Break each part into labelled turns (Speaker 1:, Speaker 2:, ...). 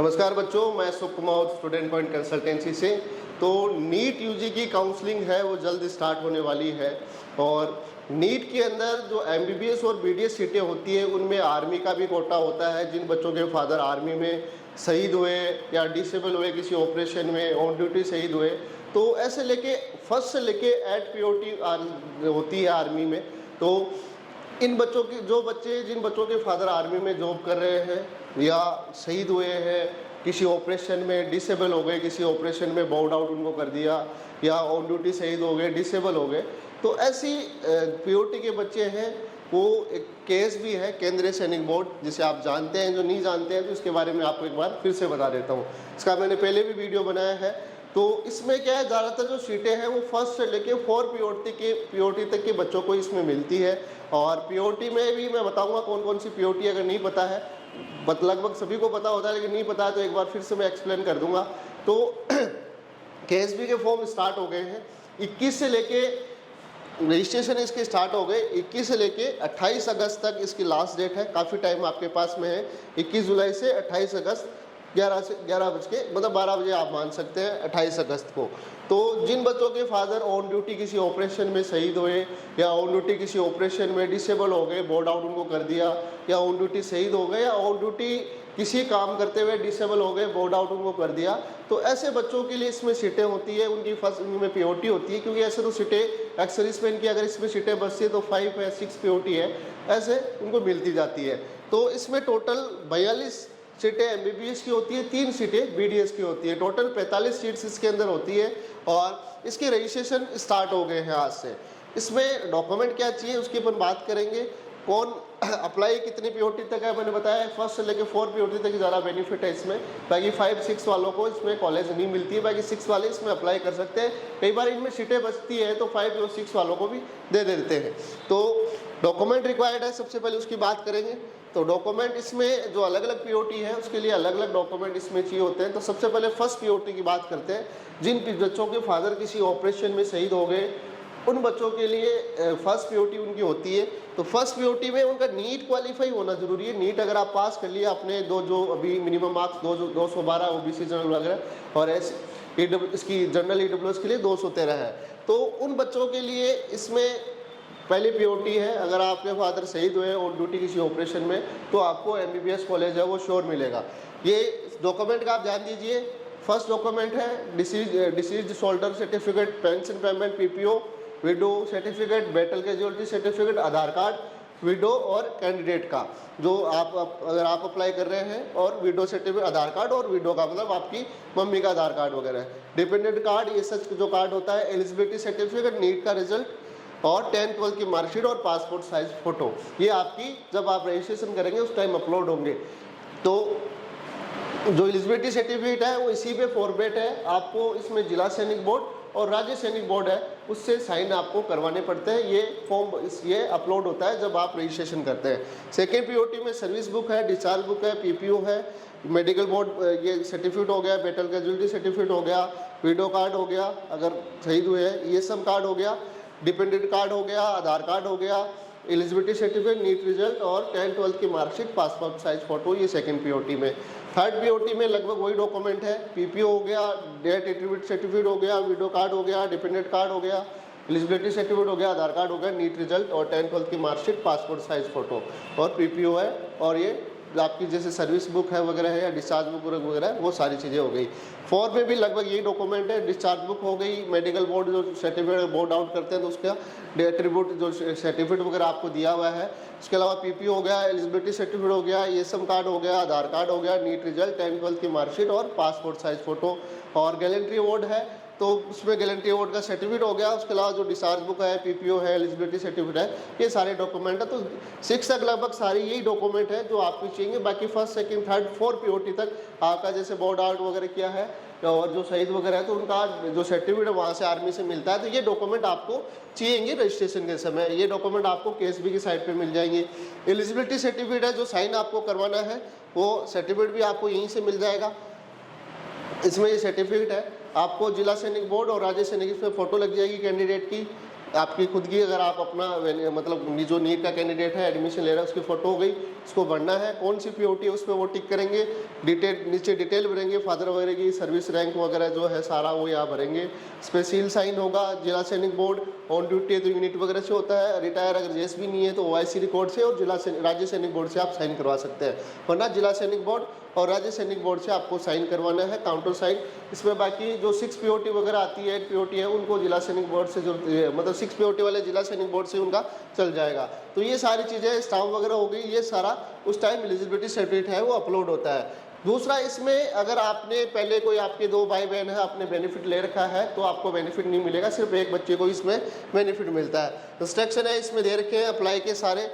Speaker 1: नमस्कार बच्चों, मैं सुख कुमार स्टूडेंट पॉइंट कंसल्टेंसी से। तो नीट यूजी की काउंसलिंग है वो जल्द स्टार्ट होने वाली है और नीट के अंदर जो एमबीबीएस और बीडीएस सीटें होती है उनमें आर्मी का भी कोटा होता है। जिन बच्चों के फादर आर्मी में शहीद हुए या डिसेबल हुए, किसी ऑपरेशन में ऑन ड्यूटी शहीद हुए, तो ऐसे लेके फर्स्ट से लेके 8 पीओटी होती है आर्मी में। तो इन बच्चों की जिन बच्चों के फादर आर्मी में जॉब कर रहे हैं या शहीद हुए हैं, किसी ऑपरेशन में डिसेबल हो गए, किसी ऑपरेशन में बाउड आउट उनको कर दिया, या ऑन ड्यूटी शहीद हो गए, डिसेबल हो गए, तो ऐसी पीओटी के बच्चे हैं। वो एक केस भी है केंद्रीय सैनिक बोर्ड, जिसे आप जानते हैं। जो नहीं जानते हैं तो इसके बारे में आपको एक बार फिर से बता देता हूँ। इसका मैंने पहले भी वीडियो बनाया है। तो इसमें क्या है, ज़्यादातर जो सीटें हैं वो फर्स्ट से लेके 4 पीओटी तक के बच्चों को इसमें मिलती है। और पीओटी में भी मैं बताऊंगा कौन कौन सी पीओटी, अगर नहीं पता है, लगभग सभी को पता होता है, लेकिन नहीं पता है तो एक बार फिर से मैं एक्सप्लेन कर दूंगा। तो केएसबी के फॉर्म स्टार्ट हो गए हैं। 21 से लेके रजिस्ट्रेशन इसके स्टार्ट हो गए। 21 से लेके 28 अगस्त तक इसकी लास्ट डेट है। काफ़ी टाइम आपके पास में है। 21 जुलाई से 28 अगस्त 11 बज के, मतलब 12 बजे आप मान सकते हैं 28 अगस्त को। तो जिन बच्चों के फादर ऑन ड्यूटी किसी ऑपरेशन में शहीद हुए, या ऑन ड्यूटी किसी ऑपरेशन में डिसेबल हो गए, बोर्ड आउट उनको कर दिया, या ऑन ड्यूटी शहीद हो गए, या ऑन ड्यूटी किसी काम करते हुए डिसेबल हो गए, बोर्ड आउट उनको कर दिया, तो ऐसे बच्चों के लिए इसमें सीटें होती है। उनकी फर्स्ट इनमें पीओटी होती है, क्योंकि ऐसे तो सीटें अक्सर इसमें की अगर इसमें सीटें बचती है तो 5 या 6 पीओटी है, ऐसे उनको मिलती जाती है। तो इसमें टोटल 42 सीटें एमबीबीएस की होती है, 3 सीटें बीडीएस की होती है। टोटल 45 सीट्स इसके अंदर होती है और इसके रजिस्ट्रेशन स्टार्ट हो गए हैं आज से। इसमें डॉक्यूमेंट क्या चाहिए उसकी अपन बात करेंगे। कौन अप्लाई कितनी पीओटी तक है, मैंने बताया फर्स्ट से लेकर 4 पीओटी तक ज़्यादा बेनिफिट है इसमें। बाकी 5-6 वालों को इसमें कॉलेज नहीं मिलती है, बाकी 6 वाले इसमें अप्लाई कर सकते हैं। कई बार इनमें सीटें बचती है तो 5 और 6 वालों को भी दे देते हैं। तो डॉक्यूमेंट रिक्वायर्ड है, सबसे पहले उसकी बात करेंगे। तो डॉक्यूमेंट इसमें जो अलग अलग पीओटी है उसके लिए अलग अलग डॉक्यूमेंट इसमें चाहिए होते हैं। तो सबसे पहले फर्स्ट पीओटी की बात करते हैं। जिन बच्चों के फादर किसी ऑपरेशन में शहीद हो गए, उन बच्चों के लिए फर्स्ट पीओटी उनकी होती है। तो फर्स्ट पीओटी में उनका नीट क्वालिफाई होना जरूरी है। नीट अगर आप पास कर लिया अपने जो अभी मिनिमम मार्क्स 212 ओबीसी जनरल वगैरह, और इसकी जनरल ईडब्ल्यूएस के लिए 213 है। तो उन बच्चों के लिए इसमें पहली पीओटी है। अगर आपके फादर शहीद हुए ऑन ड्यूटी किसी ऑपरेशन में, तो आपको एमबीबीएस कॉलेज है वो श्योर मिलेगा। ये डॉक्यूमेंट का आप ध्यान दीजिए। फर्स्ट डॉक्यूमेंट है deceased soldier certificate, pension payment, PPO, widow certificate, battle casualty certificate, Aadhaar card widow और कैंडिडेट का, जो अगर आप अप्लाई कर रहे हैं, और विडो सर्टिफिकेट, आधार कार्ड, और विडो का मतलब आपकी मम्मी का आधार कार्ड वगैरह, डिपेंडेंट कार्ड, ये सच जो कार्ड होता है, एलिजिबिलिटी सर्टिफिकेट, नीट का रिजल्ट, और 10-12 की मार्कशीट और पासपोर्ट साइज फोटो, ये आपकी जब आप रजिस्ट्रेशन करेंगे उस टाइम अपलोड होंगे। तो जो एलिजिबिलिटी सर्टिफिकेट है वो इसी पे फॉर्मेट है। आपको इसमें जिला सैनिक बोर्ड और राज्य सैनिक बोर्ड है उससे साइन आपको करवाने पड़ते हैं। ये फॉर्म ये अपलोड होता है जब आप रजिस्ट्रेशन करते हैं। सेकेंड पीओटी में सर्विस बुक है, डिस्चार्ज बुक है, पीपीओ है, मेडिकल बोर्ड ये सर्टिफिकेट हो गया, बैटल कैजुअलिटी सर्टिफिकेट हो गया, विडो कार्ड हो गया अगर शहीद हुए हैं, ये सब कार्ड हो गया, डिपेंडेंट कार्ड हो गया, आधार कार्ड हो गया, एलिजिबिलिटी सर्टिफिकेट, नीट रिजल्ट, और 10-12 की मार्कशीट, पासपोर्ट साइज फोटो, ये सेकंड पीओटी में। थर्ड पीओटी में लगभग वही डॉक्यूमेंट है। पीपीओ हो गया, डेथ एट्रीब्यूट सर्टिफिकेट हो गया, विडो कार्ड हो गया, डिपेंडेंट कार्ड हो गया, एलिजिबिलिटी सर्टिफिकेट हो गया, आधार कार्ड हो गया, नीट रिजल्ट, और 10-12 की मार्कशीट, पासपोर्ट साइज फोटो, और पीपीओ है, और ये आपकी जैसे सर्विस बुक है वगैरह है, या डिस्चार्ज बुक वगैरह, वो सारी चीज़ें हो गई। फॉर्म में भी लगभग यही डॉक्यूमेंट है। डिस्चार्ज बुक हो गई, मेडिकल बोर्ड जो सर्टिफिकेट बोर्ड आउट करते हैं तो उसका एट्रीब्यूट जो सर्टिफिकेट वगैरह आपको दिया हुआ है। उसके अलावा पीपीओ हो गया, एलिजिबिलिटी सर्टिफिकेट हो गया, एसएम कार्ड हो गया, आधार कार्ड हो गया, नीट रिजल्ट, 10-12 की मार्कशीट, और पासपोर्ट साइज फोटो, और गैलेंट्री अवार्ड है तो उसमें गैलेंट्री अवार्ड का सर्टिफिकेट हो गया। उसके अलावा जो डिस्चार्ज बुक है, पीपीओ है, एलिजिबिलिटी सर्टिफिकेट है, ये सारे डॉक्यूमेंट है। तो 6 तक लगभग सारी यही डॉक्यूमेंट है जो आपको चाहिए। बाकी फर्स्ट सेकंड थर्ड 4 पीओटी तक आपका जैसे बोर्ड आउट वगैरह किया है और जो शहीद वगैरह है तो उनका जो सर्टिफिकेट है वहाँ से आर्मी से मिलता है। तो ये डॉक्यूमेंट आपको चाहिए रजिस्ट्रेशन के समय। ये डॉक्यूमेंट आपको केएसबी की साइट पर मिल जाएंगे। एलिजिबिलिटी सर्टिफिकेट है जो साइन आपको करवाना है, वो सर्टिफिकेट भी आपको यहीं से मिल जाएगा। इसमें ये सर्टिफिकेट है, आपको जिला सैनिक बोर्ड और राज्य सैनिक, इसमें फ़ोटो लग जाएगी कैंडिडेट की, आपकी खुद की, अगर आप अपना मतलब जो नीट का कैंडिडेट है एडमिशन ले रहा है उसकी फ़ोटो हो गई, उसको भरना है, कौन सी पीओटी है उस पर वो टिक करेंगे, डिटेल नीचे डिटेल भरेंगे, फादर वगैरह की सर्विस रैंक वगैरह जो है सारा वो यहाँ भरेंगे। इस पर सील साइन होगा, जिला सैनिक बोर्ड ऑन ड्यूटी है तो यूनिट वगैरह से होता है, रिटायर अगर जेएस भी नहीं है तो ओआईसी रिकॉर्ड से और राज्य सैनिक बोर्ड से आप साइन करवा सकते हैं, वरना जिला सैनिक बोर्ड और राज्य सैनिक बोर्ड से आपको साइन करवाना है, काउंटर साइन। इसमें बाकी जो 6 पीओटी वगैरह आती है, 8 पीओटी है, उनको जिला सैनिक बोर्ड से जो मतलब 6 पीओटी वाले जिला सैनिक बोर्ड से उनका चल जाएगा। तो ये सारी चीज़ें स्टाम्प वगैरह हो गई, ये सारा उस टाइम एलिजिबिलिटी सर्टिफिकेट है वो अपलोड होता है। दूसरा, इसमें अगर आपने पहले कोई आपके 2 भाई बहन है, आपने बेनिफिट ले रखा है तो आपको बेनिफिट नहीं मिलेगा, सिर्फ एक बच्चे को इसमें बेनिफिट मिलता है। इंस्ट्रक्शन है इसमें दे रखे हैं अप्लाई के सारे,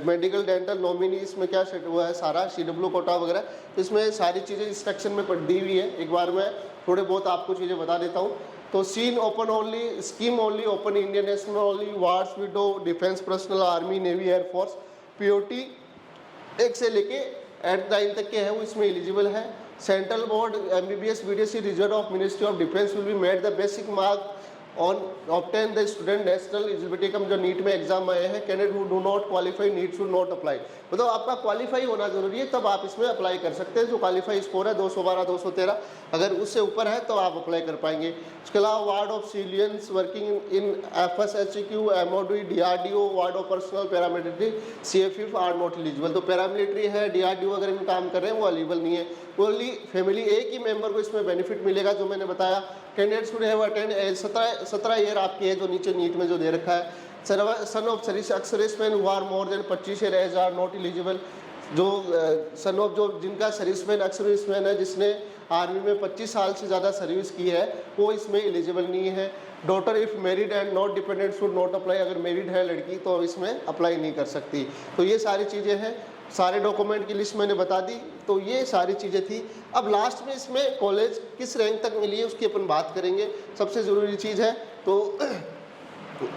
Speaker 1: मेडिकल डेंटल नॉमिनी इसमें क्या हुआ है सारा, CW कोटा वगैरह, तो इसमें सारी चीज़ें इंस्ट्रक्शन में दी हुई है। एक बार मैं थोड़े बहुत आपको चीज़ें बता देता हूँ। तो seen open only, scheme only open Indian national only, wards widow, defence personnel, army, navy, air force, P 1 T लेके 8-9 तक के हैं वो इसमें एलिजिबल है। Central board MBBS BDSC result of ministry of defence will be made the basic mark on obtain the student national eligibility cum, जो NEET में exam आए हैं, candidate who do not qualify need should not apply. मतलब आपका qualify होना जरूरी है तब आप इसमें अप्लाई कर सकते हैं। जो क्वालिफाई स्कोर है 212 213 अगर उससे ऊपर है तो आप अप्लाई कर पाएंगे। उसके अलावा ward of civilians working in FSHQ, MOD, DRDO, ward of personnel paramilitary, CFF are not eligible. तो पैरामिलिट्री है, DRDO अगर इनमें काम कर रहे हैं वो एलिजिबल नहीं है। ओनली फैमिली एक ही मेंबर को इसमें बेनिफिट मिलेगा, जो मैंने बताया। Candidate should have attend 17 year आपकी है, जो नीचे नीट में जो दे रखा है। Son of serviceman who are more than 25 year age are not eligible. जो सन ऑफ जो जिनका सर्विसमैन है, जिसने आर्मी में 25 साल से ज़्यादा सर्विस की है, वो इसमें एलिजिबल नहीं है। Daughter if married and not dependent should not apply. अगर मैरिड है लड़की तो इसमें अप्लाई नहीं कर सकती। तो ये सारी चीज़ें हैं, सारे डॉक्यूमेंट की लिस्ट मैंने बता दी। तो ये सारी चीज़ें थी। अब लास्ट में इसमें कॉलेज किस रैंक तक मिली है उसकी अपन बात करेंगे। सबसे ज़रूरी चीज़ है, तो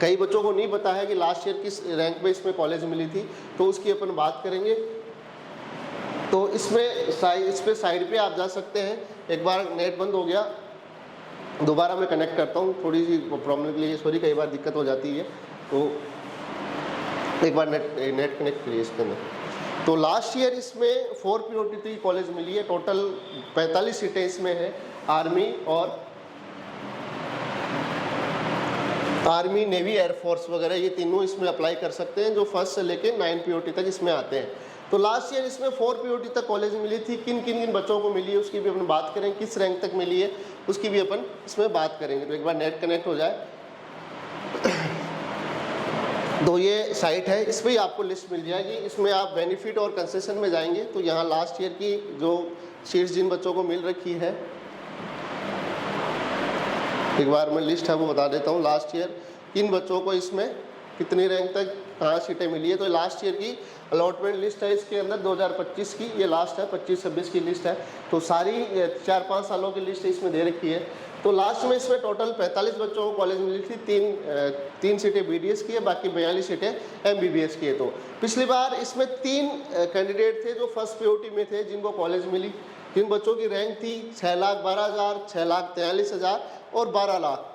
Speaker 1: कई बच्चों को नहीं पता है कि लास्ट ईयर किस रैंक पे इसमें कॉलेज मिली थी, तो उसकी अपन बात करेंगे। तो इसमें इस पे साइड पे आप जा सकते हैं। एक बार नेट बंद हो गया, दोबारा मैं कनेक्ट करता हूँ, थोड़ी सी प्रॉब्लम के लिए सॉरी, कई बार दिक्कत हो जाती है। तो एक बार नेट कनेक्ट करिए इसके अंदर। तो लास्ट ईयर इसमें 4 पीओटी कॉलेज मिली है। टोटल 45 सीटें इसमें है। आर्मी, नेवी, एयरफोर्स वगैरह ये तीनों इसमें अप्लाई कर सकते हैं, जो 1 से लेके 9 पीओटी तक इसमें आते हैं। तो लास्ट ईयर इसमें 4 पीओटी तक कॉलेज मिली थी। किन किन बच्चों को मिली है उसकी भी अपन बात करें, किस रैंक तक मिली है उसकी भी अपन इसमें बात करेंगे। तो एक बार नेट कनेक्ट हो जाए। तो ये साइट है, इस पर ही आपको लिस्ट मिल जाएगी। इसमें आप बेनिफिट और कंसेशन में जाएंगे तो यहाँ लास्ट ईयर की जो सीट्स जिन बच्चों को मिल रखी है, एक बार मैं लिस्ट है वो बता देता हूँ। लास्ट ईयर किन बच्चों को इसमें कितनी रैंक तक कहाँ सीटें मिली है। तो लास्ट ईयर की अलॉटमेंट लिस्ट है, इसके अंदर 2025 की ये लास्ट है, 25-26 की लिस्ट है। तो सारी 4-5 सालों की लिस्ट इसमें दे रखी है। तो लास्ट में इसमें टोटल 45 बच्चों को कॉलेज मिली थी। 3 सीटें BDS की है, बाकी 42 सीटें MBBS की है। तो पिछली बार इसमें 3 कैंडिडेट थे जो फर्स्ट पीओटी में थे जिनको कॉलेज मिली। जिन बच्चों की रैंक थी 6,12,000, 6,43,000 और 12 लाख।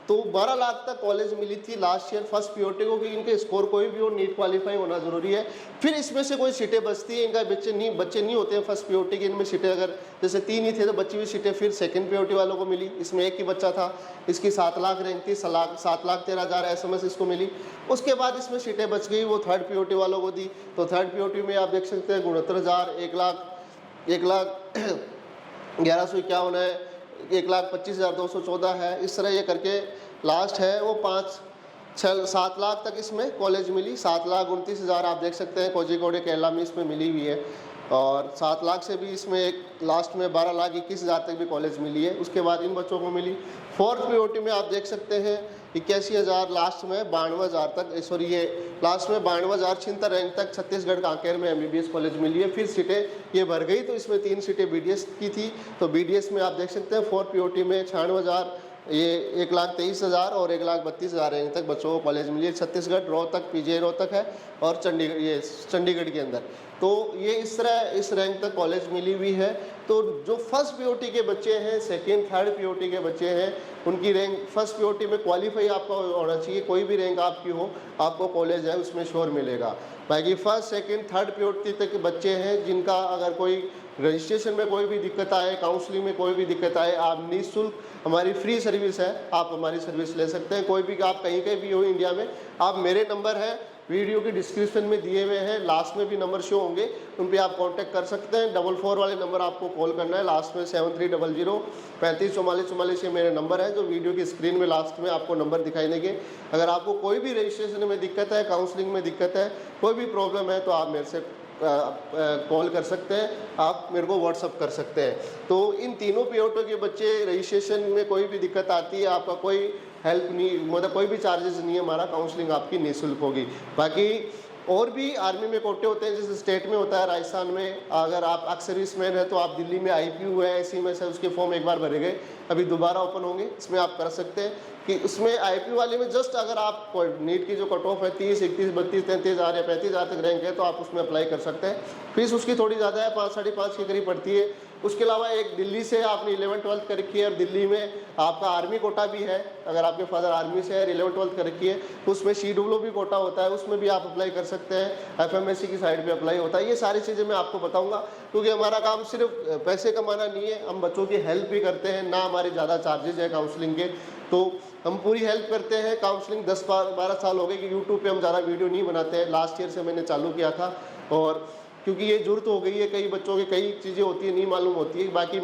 Speaker 1: तो 12 लाख तक कॉलेज मिली थी लास्ट ईयर फर्स्ट पीओटी को, कि इनके स्कोर कोई भी हो, नीट क्वालिफाई होना जरूरी है। फिर इसमें से कोई सीटें बचती है, इनका बच्चे नहीं होते हैं फर्स्ट पीओटी के। इनमें सीटें अगर जैसे 3 ही थे तो बची हुई सीटें फिर सेकंड पीओटी वालों को मिली। इसमें एक ही बच्चा था, इसकी 7 लाख रैंक थी, 7,13,000 SMS इसको मिली। उसके बाद इसमें सीटें बच गई, वो थर्ड पीओटी वालों को दी। तो थर्ड पीओटी में आप देख सकते हैं 69,000, 1,11,51 है, 1,25,214 है। इस तरह ये करके लास्ट है वो 7 लाख तक इसमें कॉलेज मिली। 7,29,000 आप देख सकते हैं कोझिकोड केरला में इसमें मिली हुई है। और 7 लाख से भी इसमें एक लास्ट में 12,21,000 तक भी कॉलेज मिली है। उसके बाद इन बच्चों को मिली। फोर्थ पीओटी में आप देख सकते हैं 81,000, लास्ट में 92,000 तक, सॉरी ये लास्ट में 92,000 76 रैंक तक छत्तीसगढ़ कांकेर में MBBS कॉलेज मिली है। फिर सीटें ये भर गई तो इसमें 3 सीटें BDS की थी। तो BDS में आप देख सकते हैं 4 पीओटी में 96,000, ये 1,23,000 और 1,32,000 रैंक तक बच्चों को कॉलेज मिली है। छत्तीसगढ़ रोहतक, PGI रोहतक है और चंडीगढ़ के अंदर। तो ये इस तरह इस रैंक तक कॉलेज मिली हुई है। तो जो फर्स्ट पीओटी के बच्चे हैं, सेकेंड थर्ड पीओटी के बच्चे हैं, उनकी रैंक फर्स्ट पीओटी में क्वालिफाई आपका होना चाहिए, कोई भी रैंक आपकी हो, आपको कॉलेज है उसमें श्योर मिलेगा। बाकी फर्स्ट सेकंड थर्ड पीओटी तक के बच्चे हैं जिनका अगर कोई रजिस्ट्रेशन में कोई भी दिक्कत आए, काउंसलिंग में कोई भी दिक्कत आए, आप निःशुल्क, हमारी फ्री सर्विस है, आप हमारी सर्विस ले सकते हैं। कोई भी आप कहीं कहीं भी हो इंडिया में, आप मेरे नंबर है वीडियो की डिस्क्रिप्शन में दिए हुए हैं, लास्ट में भी नंबर शो होंगे, उन पे आप कांटेक्ट कर सकते हैं। 44 वाले नंबर आपको कॉल करना है, लास्ट में 7300 3544 ये मेरे नंबर है जो वीडियो की स्क्रीन में लास्ट में आपको नंबर दिखाई देंगे। अगर आपको कोई भी रजिस्ट्रेशन में दिक्कत है, काउंसलिंग में दिक्कत है, कोई भी प्रॉब्लम है तो आप मेरे से कॉल कर सकते हैं, आप मेरे को व्हाट्सअप कर सकते हैं। तो इन तीनों पीओटी के बच्चे रजिस्ट्रेशन में कोई भी दिक्कत आती है, आपका कोई हेल्प नहीं, मतलब कोई भी चार्जेस नहीं है, हमारा काउंसलिंग आपकी निःशुल्क होगी। बाकी और भी आर्मी में कोटे होते हैं, जैसे स्टेट में होता है, राजस्थान में अगर आप एक्स सर्विसमैन है तो आप दिल्ली में IPU है, ऐसी में से उसके फॉर्म एक बार भरे गए, अभी दोबारा ओपन होंगे, इसमें आप कर सकते हैं कि उसमें IPU वाले में जस्ट अगर आप नीट की जो कट ऑफ है 30, 31, 32, 33,000 या 35,000 तक रैंक है तो आप उसमें अप्लाई कर सकते हैं। फीस उसकी थोड़ी ज़्यादा है, 5 साढ़े 5 के करीब पड़ती है। उसके अलावा एक दिल्ली से आपने 11th 12th कर रखी है और दिल्ली में आपका आर्मी कोटा भी है, अगर आपके फादर आर्मी से है, 11th 12th कर रखी है, उसमें CWB कोटा होता है, उसमें भी आप अप्लाई कर सकते हैं। FMSC की साइड पे अप्लाई होता है। ये सारी चीज़ें मैं आपको बताऊंगा क्योंकि हमारा काम सिर्फ पैसे कमाना नहीं है, हम बच्चों की हेल्प भी करते हैं, ना हमारे ज़्यादा चार्जेज है काउंसलिंग के, तो हम पूरी हेल्प करते हैं। काउंसलिंग 10-12 साल हो गए कि यूट्यूब पे हम ज़्यादा वीडियो नहीं बनाते हैं, लास्ट ईयर से मैंने चालू किया था, और क्योंकि ये ज़रूरत हो गई है, कई बच्चों की कई चीज़ें होती है नहीं मालूम होती है। बाकी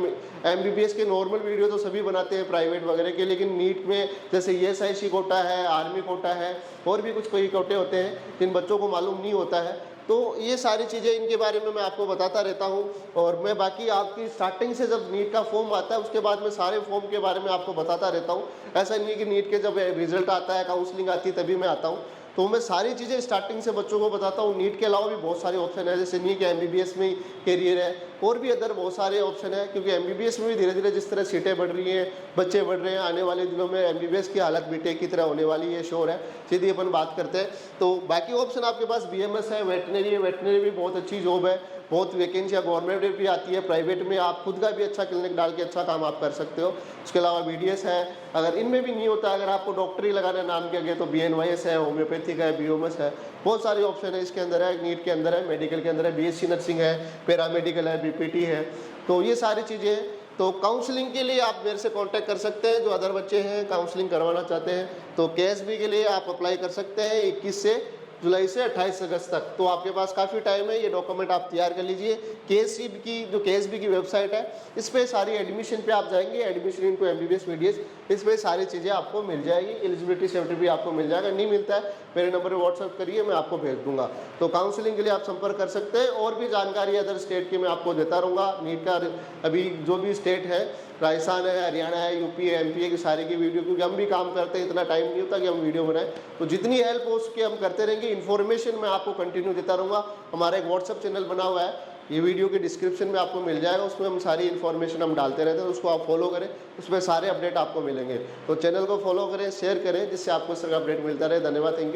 Speaker 1: MBBS के नॉर्मल वीडियो तो सभी बनाते हैं प्राइवेट वगैरह के, लेकिन नीट में जैसे ESIC कोटा है, आर्मी कोटा है, और भी कुछ कोई कोटे होते हैं जिन बच्चों को मालूम नहीं होता है, तो ये सारी चीज़ें इनके बारे में मैं आपको बताता रहता हूँ। और मैं बाकी आपकी स्टार्टिंग से जब नीट का फॉर्म आता है उसके बाद मैं सारे फॉर्म के बारे में आपको बताता रहता हूँ। ऐसा नहीं कि नीट के जब रिजल्ट आता है, काउंसलिंग आती है तभी मैं आता हूँ, तो मैं सारी चीज़ें स्टार्टिंग से बच्चों को बताता हूँ। नीट के अलावा भी बहुत सारे ऑप्शन है, जैसे नहीं कि MBBS में करियर है, और भी अदर बहुत सारे ऑप्शन है, क्योंकि MBBS में भी धीरे धीरे जिस तरह सीटें बढ़ रही हैं, बच्चे बढ़ रहे हैं, आने वाले दिनों में MBBS की हालत बीटेक की तरह होने वाली है, श्योर है। सीधी अपन बात करते हैं तो बाकी ऑप्शन आपके पास BMS है, वेटनरी है, वेटनरी भी बहुत अच्छी जॉब है, बहुत वैकेंसियाँ गवर्नमेंट भी आती है, प्राइवेट में आप खुद का भी अच्छा क्लिनिक डाल के अच्छा काम आप कर सकते हो। उसके अलावा BDS है, अगर इनमें भी नहीं होता, अगर आपको डॉक्टरी लगाना नाम के आगे तो BNYS है, होम्योपैथिक है, BOMS है, बहुत सारे ऑप्शन है इसके अंदर है, नीट के अंदर है, मेडिकल के अंदर है, BSc नर्सिंग है, पैरामेडिकल है, BPT है, तो ये सारी चीज़ें हैं। तो काउंसलिंग के लिए आप मेरे से कांटेक्ट कर सकते हैं, जो अदर बच्चे हैं काउंसलिंग करवाना चाहते हैं, तो KSB के लिए आप अप्लाई कर सकते हैं 21 जुलाई से 28 अगस्त तक, तो आपके पास काफ़ी टाइम है, ये डॉक्यूमेंट आप तैयार कर लीजिए। KSB की वेबसाइट है, इस पर सारी एडमिशन पे आप जाएंगे, एडमिशन इनटू MBBS BDS, इस पर सारी चीज़ें आपको मिल जाएगी, एलिजिबिलिटी सर्टिफिकेट भी आपको मिल जाएगा। नहीं मिलता है मेरे नंबर पर व्हाट्सअप करिए, मैं आपको भेज दूंगा। तो काउंसलिंग के लिए आप संपर्क कर सकते हैं। और भी जानकारी अदर स्टेट की मैं आपको देता रहूँगा। नीट का अभी जो भी स्टेट है, राजस्थान है, हरियाणा है, UP है, MP है, की सारी की वीडियो, क्योंकि हम भी काम करते हैं, इतना टाइम नहीं होता कि हम वीडियो बनाएं, तो जितनी हेल्प हो उसकी हम करते रहेंगे। इन्फॉर्मेशन मैं आपको कंटिन्यू देता रहूँगा। हमारा एक व्हाट्सअप चैनल बना हुआ है, ये वीडियो के डिस्क्रिप्शन में आपको मिल जाएगा, उसमें हम सारी इन्फॉर्मेशन हम डालते रहते हैं, उसको आप फॉलो करें, उसमें सारे अपडेट आपको मिलेंगे। तो चैनल को फॉलो करें, शेयर करें, जिससे आपको इसका अपडेट मिलता रहे। धन्यवाद, थैंक यू।